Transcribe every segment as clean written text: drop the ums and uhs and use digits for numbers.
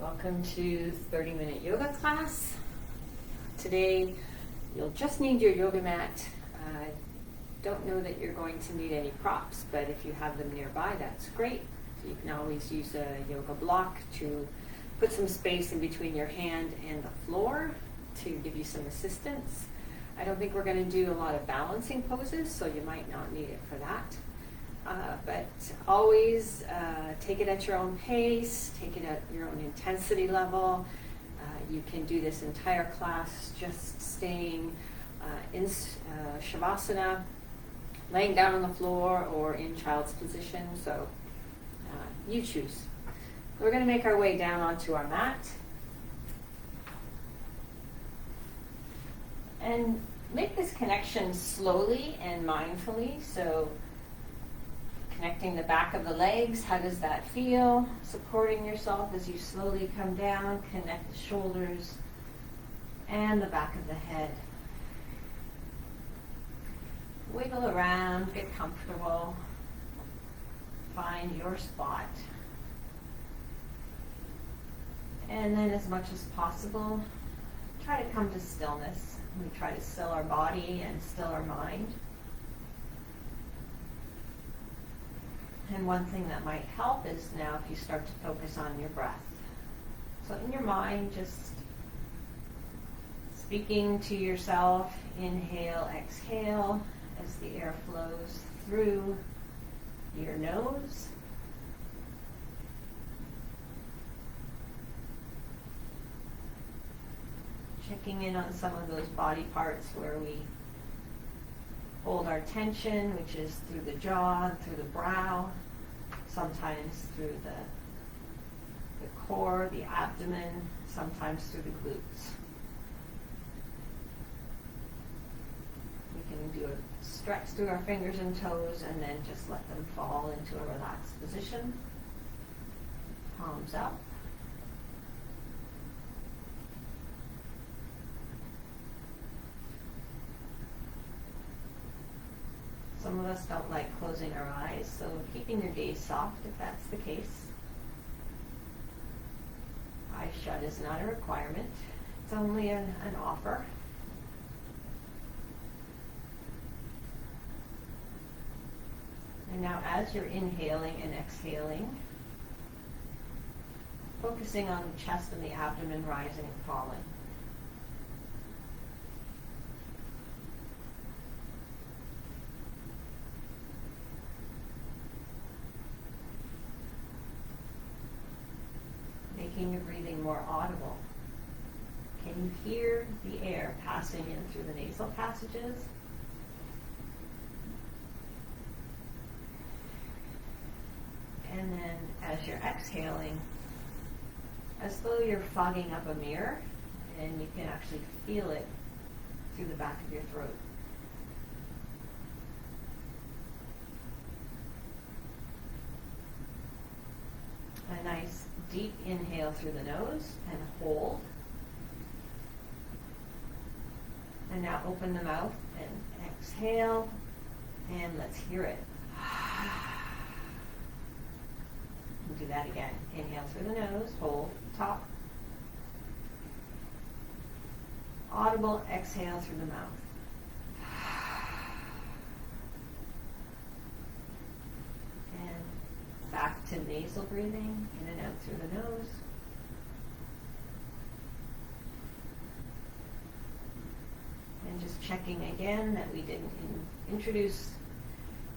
Welcome to 30-minute yoga class. Today you'll just need your yoga mat. Don't know that you're going to need any props, but if you have them nearby, that's great. So you can always use a yoga block to put some space in between your hand and the floor to give you some assistance. I don't think we're going to do a lot of balancing poses, so you might not need it for that. But always take it at your own pace, take it at your own intensity level. You can do this entire class just staying in Shavasana, laying down on the floor or in child's position, so you choose. We're going to make our way down onto our mat. And make this connection slowly and mindfully, so connecting the back of the legs, how does that feel? Supporting yourself as you slowly come down, connect the shoulders and the back of the head. Wiggle around, get comfortable, find your spot. And then as much as possible, try to come to stillness. We try to still our body and still our mind. And one thing that might help is now if you start to focus on your breath. So in your mind, just speaking to yourself, inhale, exhale, as the air flows through your nose. Checking in on some of those body parts where we hold our tension, which is through the jaw and through the brow, sometimes through the core, the abdomen, sometimes through the glutes. We can do a stretch through our fingers and toes and then just let them fall into a relaxed position. Palms up. Some of us don't like closing our eyes, so keeping your gaze soft if that's the case. Eyes shut is not a requirement. It's only an offer. And now as you're inhaling and exhaling, focusing on the chest and the abdomen rising and falling. Making your breathing more audible. Can you hear the air passing in through the nasal passages? And then as you're exhaling, as though you're fogging up a mirror, and you can actually feel it through the back of your throat. A nice deep inhale through the nose and hold. And now open the mouth and exhale, and let's hear it. We'll do that again. Inhale through the nose, hold, top. Audible exhale through the mouth. Back to nasal breathing, in and out through the nose. And just checking again that we didn't introduce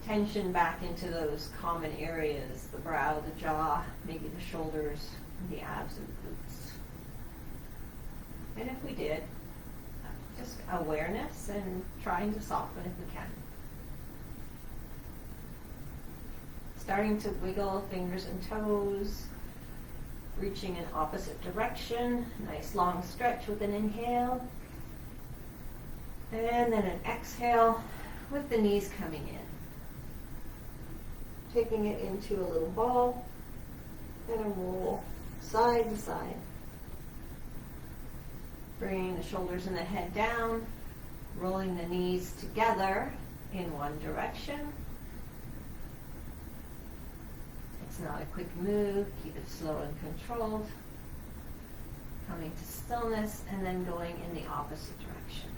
tension back into those common areas, the brow, the jaw, maybe the shoulders, the abs and glutes. And if we did, just awareness and trying to soften if we can. Starting to wiggle fingers and toes, reaching in opposite direction. Nice long stretch with an inhale. And then an exhale with the knees coming in. Taking it into a little ball and a roll side to side. Bringing the shoulders and the head down, rolling the knees together in one direction. It's not a quick move, keep it slow and controlled. Coming to stillness and then going in the opposite direction.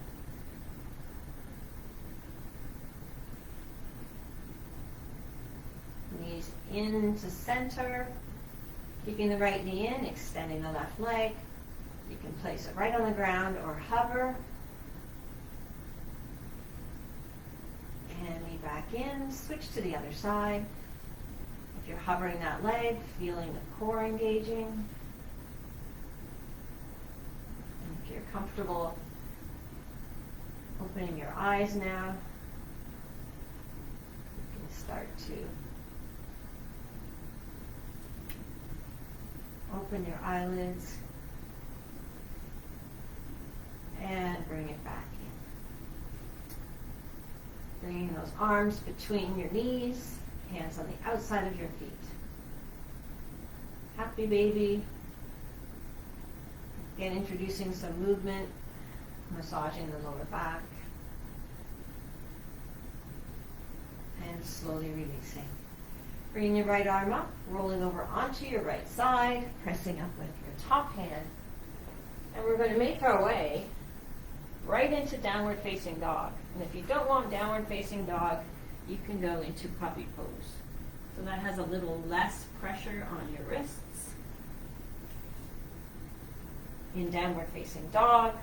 Knees into center, keeping the right knee in, extending the left leg. You can place it right on the ground or hover. And knee back in, switch to the other side. If you're hovering that leg, feeling the core engaging. And if you're comfortable opening your eyes now, you can start to open your eyelids and bring it back in. Bringing those arms between your knees, hands on the outside of your feet. Happy baby. Again, introducing some movement, massaging the lower back, and slowly releasing. Bringing your right arm up, rolling over onto your right side, pressing up with your top hand. And we're going to make our way right into downward facing dog. And if you don't want downward facing dog, you can go into puppy pose. So that has a little less pressure on your wrists. In downward facing dog,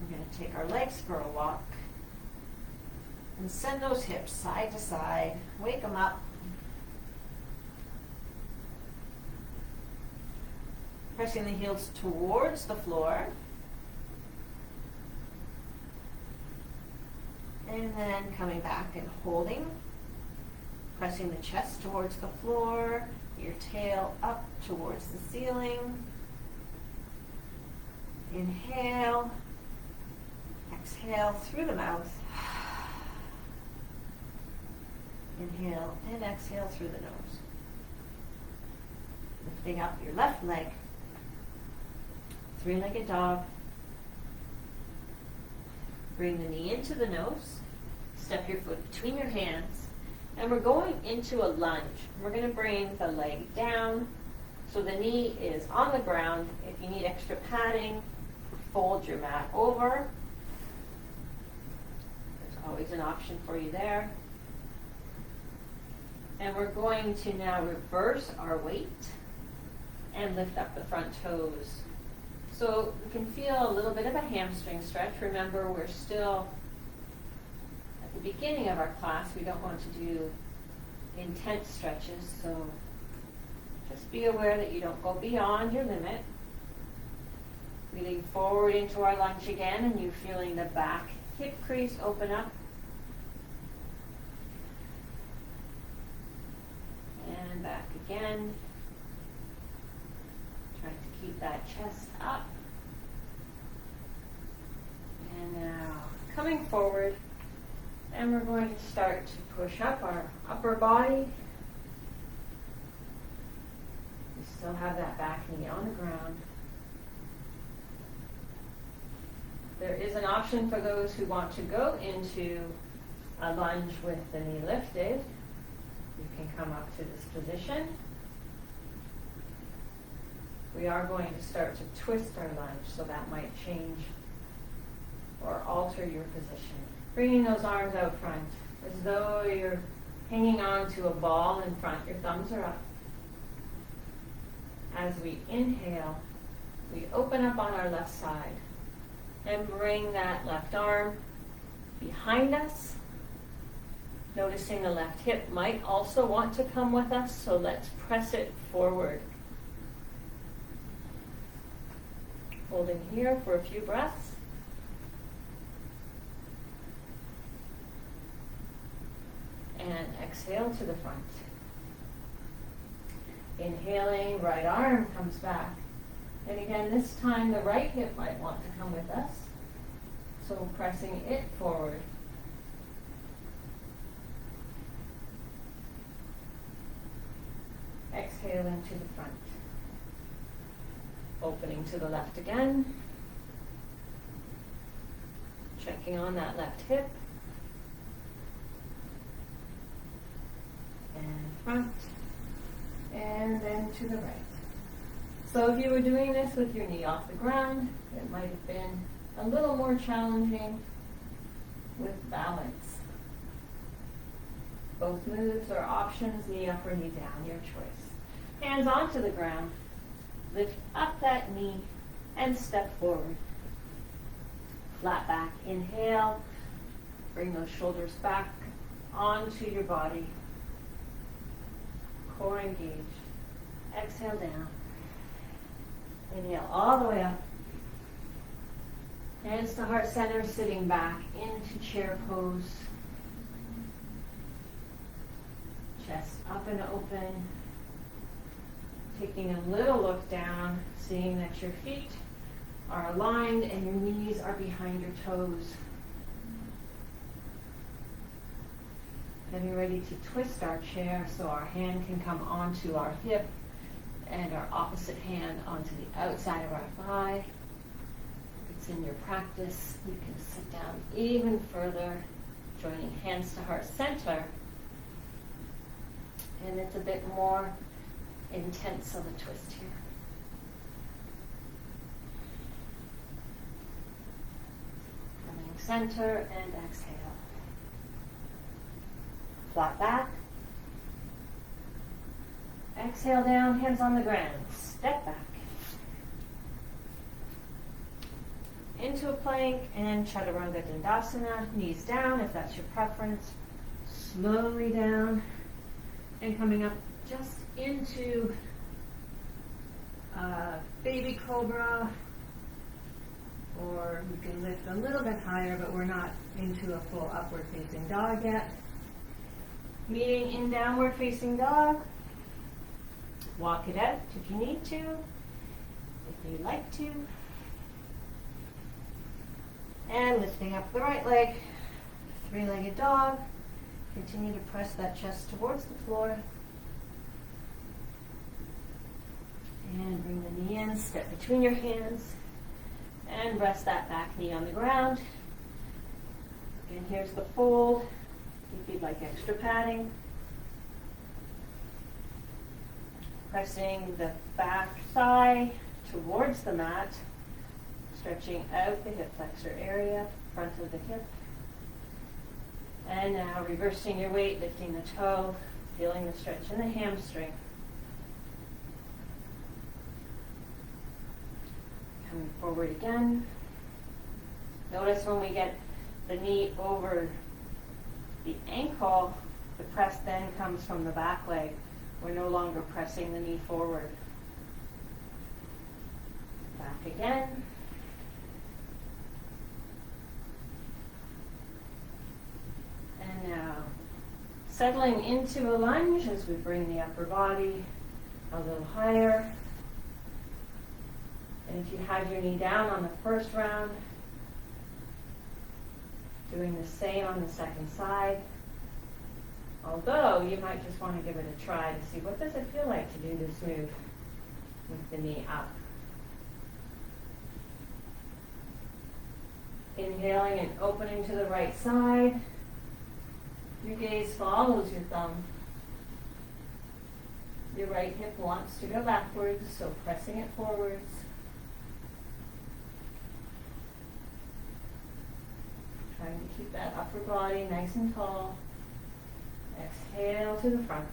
we're going to take our legs for a walk and send those hips side to side, wake them up. Pressing the heels towards the floor. And then coming back and holding. Pressing the chest towards the floor, your tail up towards the ceiling. Inhale. Exhale through the mouth. Inhale and exhale through the nose. Lifting up your left leg. Three-legged dog. Bring the knee into the nose. Step your foot between your hands. And we're going into a lunge. We're going to bring the leg down so the knee is on the ground. If you need extra padding, fold your mat over. There's always an option for you there. And we're going to now reverse our weight and lift up the front toes. So you can feel a little bit of a hamstring stretch. Remember, we're still at the beginning of our class. We don't want to do intense stretches, so just be aware that you don't go beyond your limit. We lean forward into our lunge again, and you're feeling the back hip crease open up. And back again. Trying to keep that chest up. And now coming forward, and we're going to start to push up our upper body. We still have that back knee on the ground. There is an option for those who want to go into a lunge with the knee lifted. You can come up to this position. We are going to start to twist our lunge, so that might change or alter your position. Bringing those arms out front, as though you're hanging on to a ball in front. Your thumbs are up. As we inhale, we open up on our left side and bring that left arm behind us. Noticing the left hip might also want to come with us, so let's press it forward. Holding here for a few breaths. And exhale to the front. Inhaling, right arm comes back. And again, this time the right hip might want to come with us. So pressing it forward. Exhaling to the front. Opening to the left again. Checking on that left hip. And front. And then to the right. So if you were doing this with your knee off the ground, it might have been a little more challenging with balance. Both moves are options, knee up or knee down, your choice. Hands onto the ground, lift up that knee and step forward. Flat back, inhale, bring those shoulders back onto your body. Core engaged. Exhale down. Inhale all the way up. Hands to heart center, sitting back into chair pose. Chest up and open. Taking a little look down, seeing that your feet are aligned and your knees are behind your toes. Getting ready to twist our chair so our hand can come onto our hip and our opposite hand onto the outside of our thigh. If it's in your practice, you can sit down even further, joining hands to heart center. And it's a bit more intense of a twist here. Coming center and exhale. Flat back. Exhale down, hands on the ground. Step back. Into a plank and Chaturanga Dandasana. Knees down if that's your preference. Slowly down. And coming up just into baby cobra. Or you can lift a little bit higher, but we're not into a full upward facing dog yet. Meeting in downward facing dog. Walk it out if you need to, if you like to. And lifting up the right leg, three-legged dog. Continue to press that chest towards the floor. And bring the knee in, step between your hands, and rest that back knee on the ground. And here's the fold. If you'd like extra padding, pressing the back thigh towards the mat, stretching out the hip flexor area, front of the hip. And now reversing your weight, lifting the toe, feeling the stretch in the hamstring. Coming forward again. Notice when we get the knee over the ankle, the press then comes from the back leg. We're no longer pressing the knee forward. Back again. And now settling into a lunge as we bring the upper body a little higher. And if you had your knee down on the first round, doing the same on the second side. Although you might just want to give it a try to see what does it feel like to do this move with the knee up. Inhaling and opening to the right side. Your gaze follows your thumb. Your right hip wants to go backwards, so pressing it forwards. Trying to keep that upper body nice and tall. Exhale to the front.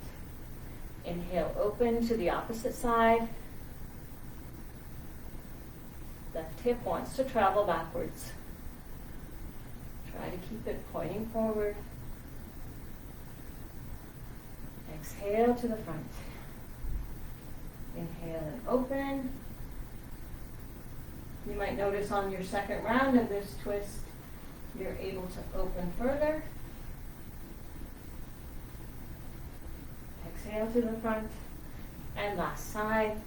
Inhale, open to the opposite side. Left hip wants to travel backwards. Try to keep it pointing forward. Exhale to the front. Inhale and open. You might notice on your second round of this twist, you're able to open further. Exhale to the front. And last side.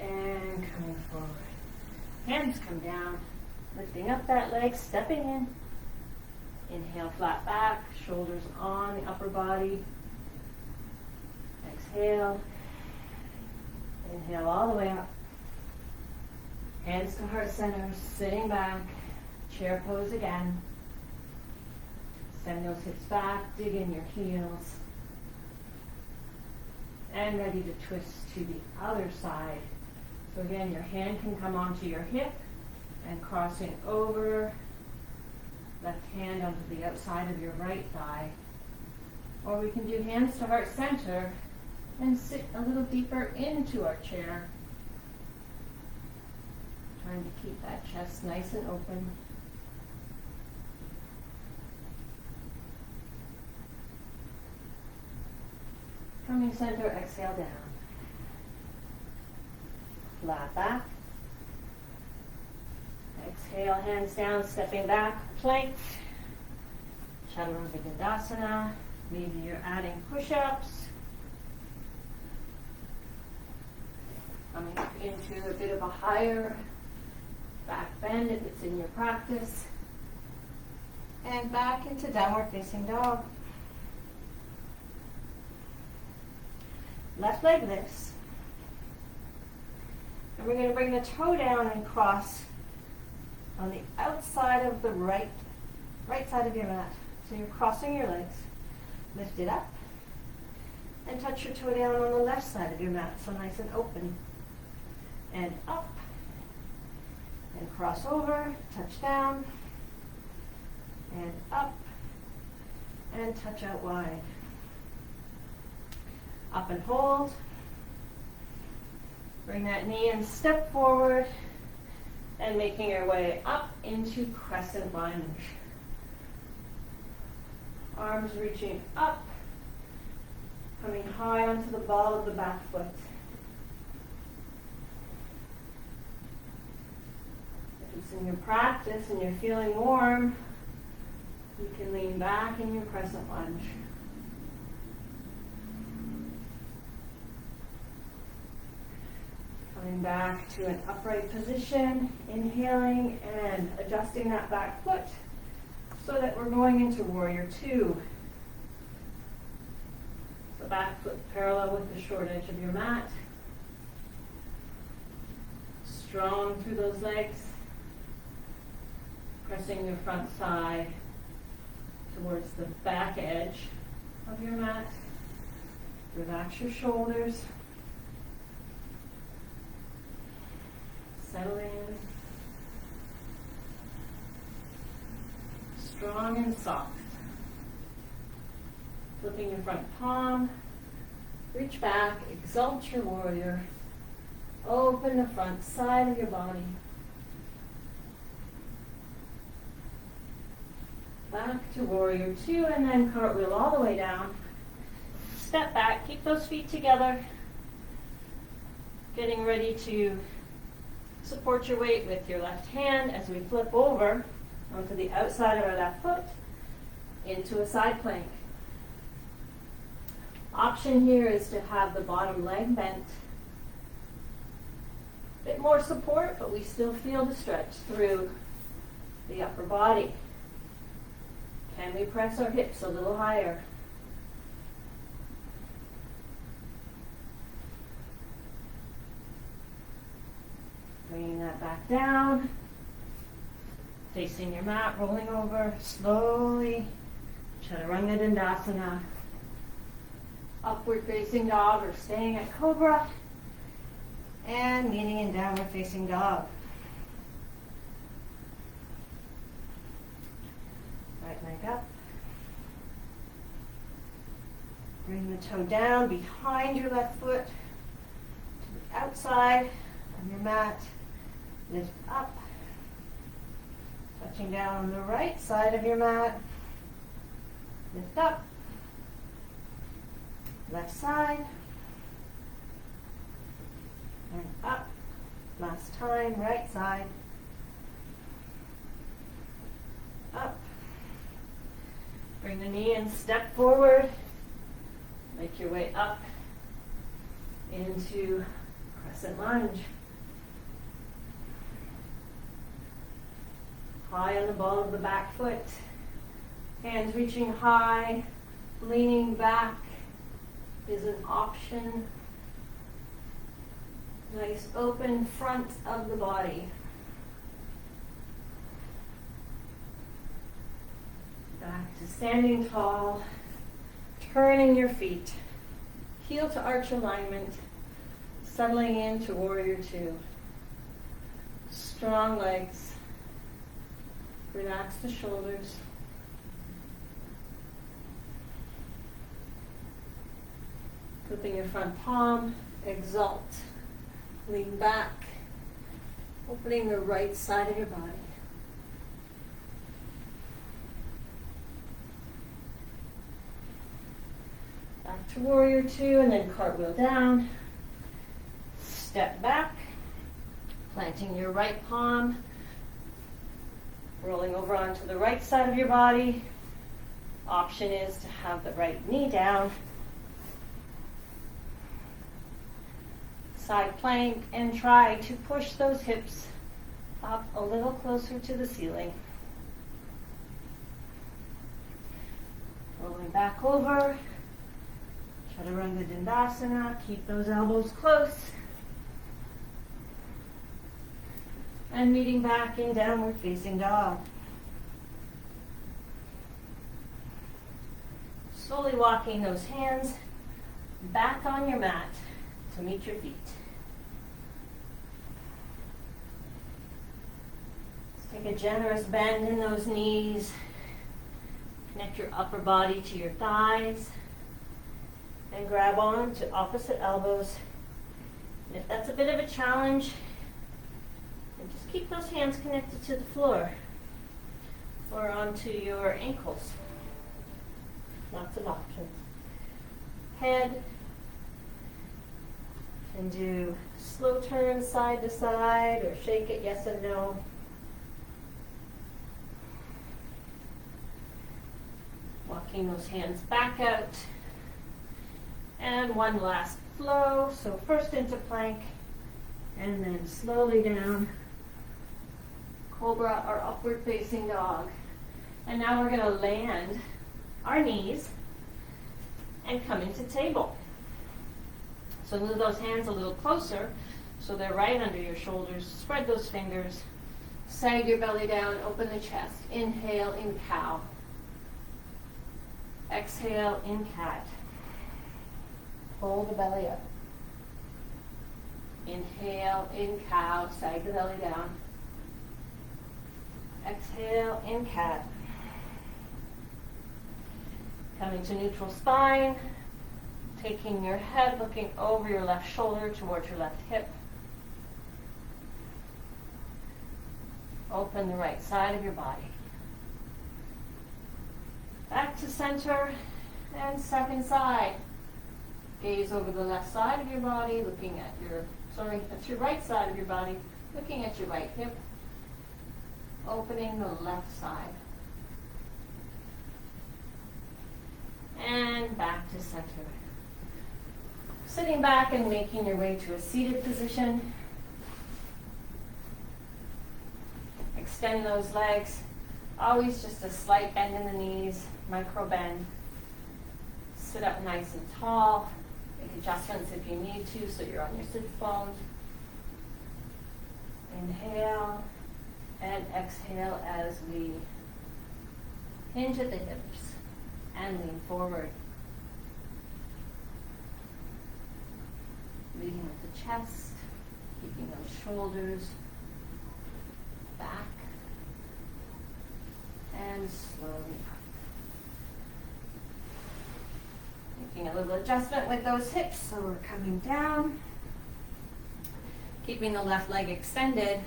And coming forward. Hands come down. Lifting up that leg, stepping in. Inhale, flat back, shoulders on the upper body. Exhale. Inhale all the way up. Hands to heart center, sitting back. Chair pose again. Send those hips back, dig in your heels. And ready to twist to the other side. So again, your hand can come onto your hip and crossing over, left hand onto the outside of your right thigh. Or we can do hands to heart center and sit a little deeper into our chair. Trying to keep that chest nice and open. Coming center, exhale down. Flat back. Exhale, hands down, stepping back, plank. Chaturanga Dandasana. Maybe you're adding push-ups. Coming into a bit of a higher back bend if it's in your practice. And back into downward facing dog. Left leg lifts. And we're going to bring the toe down and cross on the outside of the right side of your mat. So you're crossing your legs. Lift it up. And touch your toe down on the left side of your mat, so nice and open. And up. And cross over, touch down. And up. And touch out wide. Up and hold. Bring that knee and step forward and making your way up into crescent lunge. Arms reaching up, coming high onto the ball of the back foot. If it's in your practice and you're feeling warm, you can lean back in your crescent lunge. Coming back to an upright position, inhaling and adjusting that back foot so that we're going into warrior two. So back foot parallel with the short edge of your mat. Strong through those legs. Pressing your front thigh towards the back edge of your mat. Relax your shoulders. Settle in. Strong and soft. Flipping your front palm. Reach back, exalt your warrior. Open the front side of your body. Back to warrior two and then cartwheel all the way down. Step back, keep those feet together. Getting ready to support your weight with your left hand as we flip over onto the outside of our left foot into a side plank. Option here is to have the bottom leg bent. A bit more support, but we still feel the stretch through the upper body. Can we press our hips a little higher? Bringing that back down, facing your mat, rolling over slowly, Chaturanga Dandasana, upward facing dog or staying at cobra, and meeting in downward facing dog. Right leg up. Bring the toe down behind your left foot to the outside of your mat. Lift up, touching down on the right side of your mat. Lift up, left side, and up. Last time, right side, up. Bring the knee and step forward. Make your way up into crescent lunge. High on the ball of the back foot. Hands reaching high, leaning back is an option. Nice open front of the body. Back to standing tall, turning your feet, heel to arch alignment, settling into warrior two. Strong legs, relax the shoulders. Flipping your front palm, exalt, lean back, opening the right side of your body. Back to warrior two and then cartwheel down. Step back, planting your right palm, rolling over onto the right side of your body. Option is to have the right knee down. Side plank and try to push those hips up a little closer to the ceiling. Rolling back over. Chaturanga Dandasana. Keep those elbows close. And meeting back in downward facing dog. Slowly walking those hands back on your mat to meet your feet. Let's take a generous bend in those knees. Connect your upper body to your thighs. And grab on to opposite elbows. And if that's a bit of a challenge, then just keep those hands connected to the floor or onto your ankles. Lots of options. Head. And do slow turns side to side or shake it yes and no. Walking those hands back out. And one last flow. So first into plank and then slowly down. Cobra or upward facing dog. And now we're going to land our knees and come into table. So move those hands a little closer so they're right under your shoulders. Spread those fingers. Sag your belly down. Open the chest. Inhale in cow. Exhale in cat. Pull the belly up. Inhale in cow. Sag the belly down. Exhale in cat. Coming to neutral spine. Taking your head, looking over your left shoulder towards your left hip. Open the right side of your body. Back to center and second side. Gaze over the left side of your body, looking at that's your right side of your body, looking at your right hip. Opening the left side. And back to center. Sitting back and making your way to a seated position. Extend those legs. Always just a slight bend in the knees, micro bend. Sit up nice and tall. Make adjustments if you need to so you're on your sit bones. Inhale and exhale as we hinge at the hips and lean forward. Leading with the chest, keeping those shoulders back, and slowly up. Making a little adjustment with those hips, so we're coming down. Keeping the left leg extended,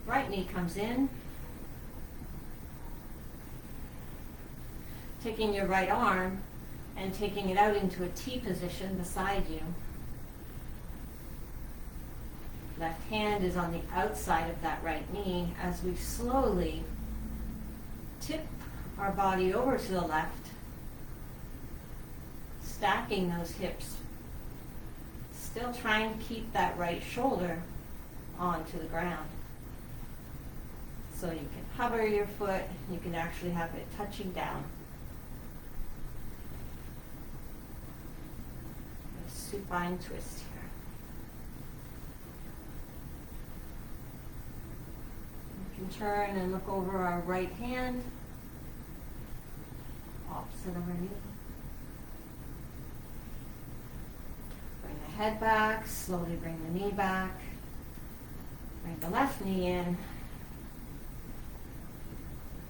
right knee comes in. Taking your right arm and taking it out into a T position beside you. Left hand is on the outside of that right knee as we slowly tip our body over to the left, stacking those hips, still trying to keep that right shoulder onto the ground. So you can hover your foot, you can actually have it touching down. A supine twist here. You can turn and look over our right hand. opposite of our knee. Bring the head back, slowly bring the knee back. Bring the left knee in,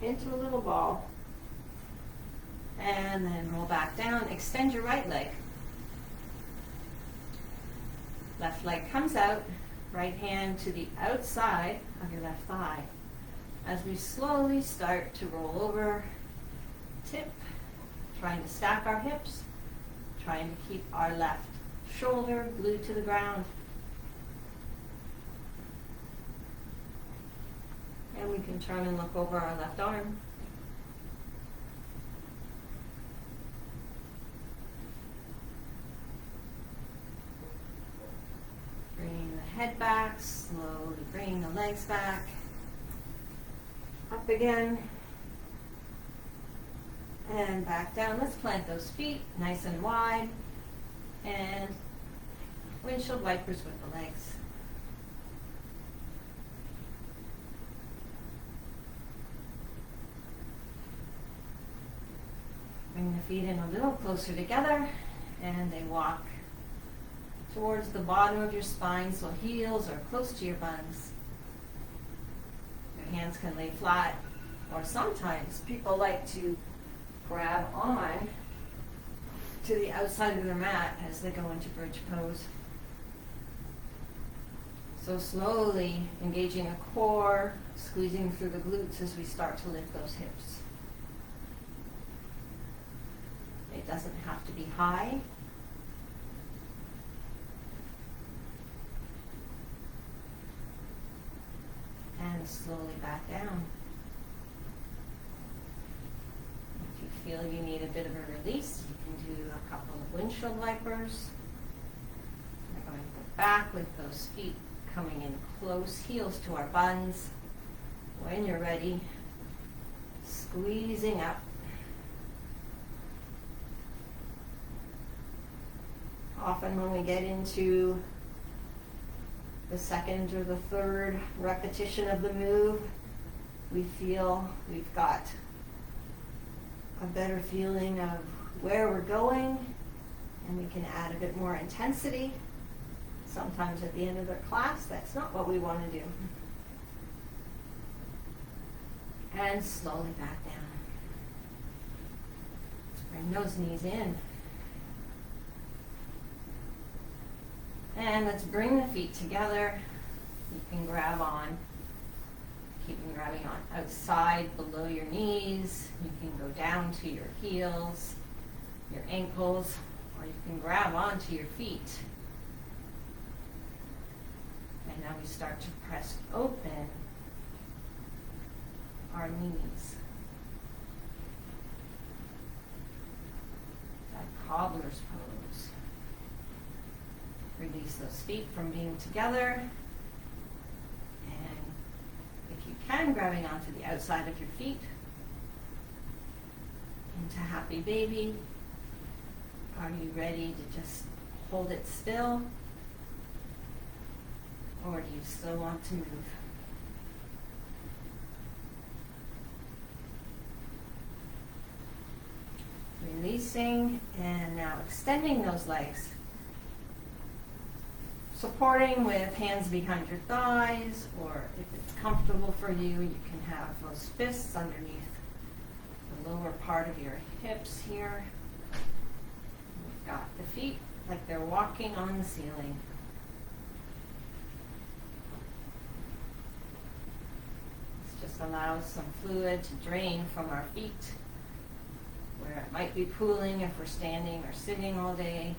into a little ball. And then roll back down. Extend your right leg. Left leg comes out, right hand to the outside of your left thigh. As we slowly start to roll over, tip, trying to stack our hips, trying to keep our left shoulder glued to the ground. And we can turn and look over our left arm. Bringing the head back, slowly bringing the legs back. Up again. And back down. Let's plant those feet nice and wide. And windshield wipers with the legs. Bring the feet in a little closer together, and they walk towards the bottom of your spine, so heels are close to your buns. Your hands can lay flat, or sometimes people like to grab on to the outside of their mat as they go into bridge pose. So slowly engaging the core, squeezing through the glutes as we start to lift those hips. It doesn't have to be high. And slowly back down. If you feel you need a bit of a release, you can do a couple of windshield wipers. We're going to go back with those feet coming in close, heels to our buns. When you're ready, squeezing up. Often when we get into the second or the third repetition of the move, we feel we've got a better feeling of where we're going, and we can add a bit more intensity. Sometimes at the end of their class, that's not what we want to do. And slowly back down. Bring those knees in. And let's bring the feet together. You can grab on. Keep them grabbing on outside, below your knees. You can go down to your heels, your ankles, or you can grab onto your feet. And now we start to press open our knees. That cobbler's pose. Release those feet from being together. And if you can, grabbing onto the outside of your feet. Into happy baby. Are you ready to just hold it still? Or do you still want to move? Releasing, and now extending those legs. Supporting with hands behind your thighs, or if it's comfortable for you, you can have those fists underneath the lower part of your hips here. We've got the feet like they're walking on the ceiling. This just allows some fluid to drain from our feet, where it might be pooling if we're standing or sitting all day.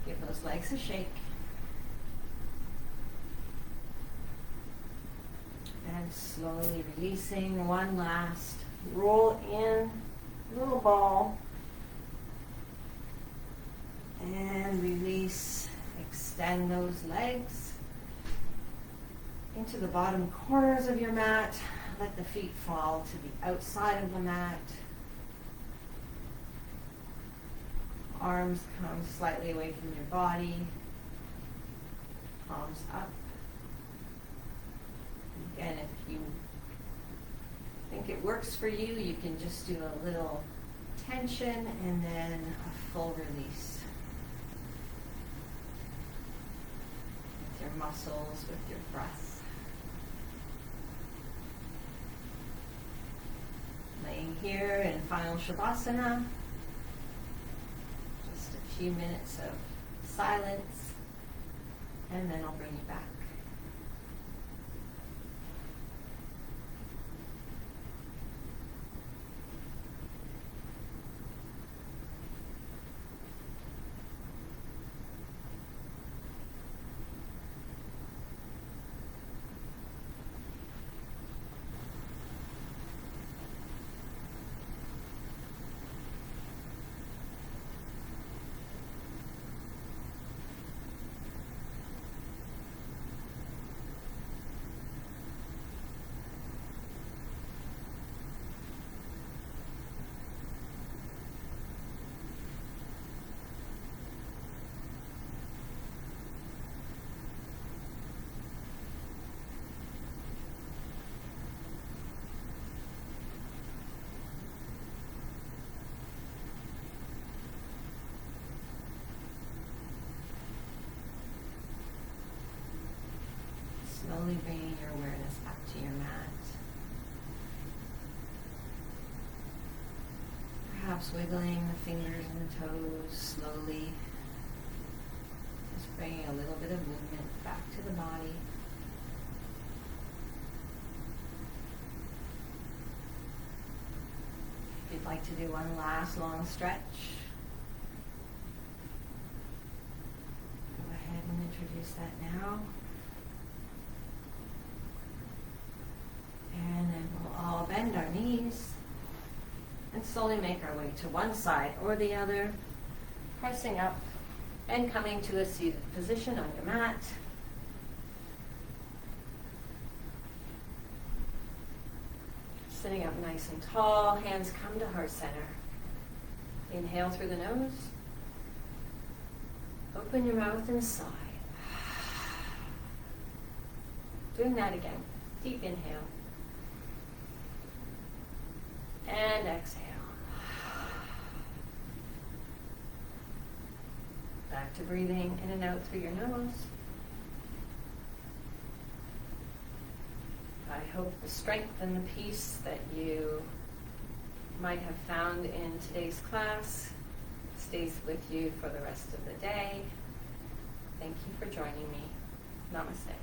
Give those legs a shake. And slowly releasing. One last roll in, little ball. And release. Extend those legs into the bottom corners of your mat. Let the feet fall to the outside of the mat. Arms come slightly away from your body. Palms up. Again, if you think it works for you, you can just do a little tension and then a full release. With your muscles, with your breath. Laying here in final Shavasana. Just a few minutes of silence, and then I'll bring you back. Slowly bringing your awareness back to your mat. Perhaps wiggling the fingers and the toes slowly. Just bringing a little bit of movement back to the body. If you'd like to do one last long stretch, go ahead and introduce that now. And then we'll all bend our knees and slowly make our way to one side or the other, pressing up and coming to a seated position on your mat. Sitting up nice and tall, hands come to heart center. Inhale through the nose. Open your mouth and sigh. Doing that again. Deep inhale. And exhale. Back to breathing in and out through your nose. I hope the strength and the peace that you might have found in today's class stays with you for the rest of the day. Thank you for joining me. Namaste.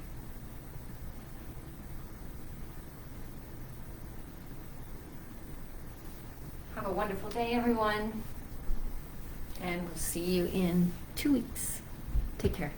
Have a wonderful day, everyone, and we'll see you in 2 weeks. Take care.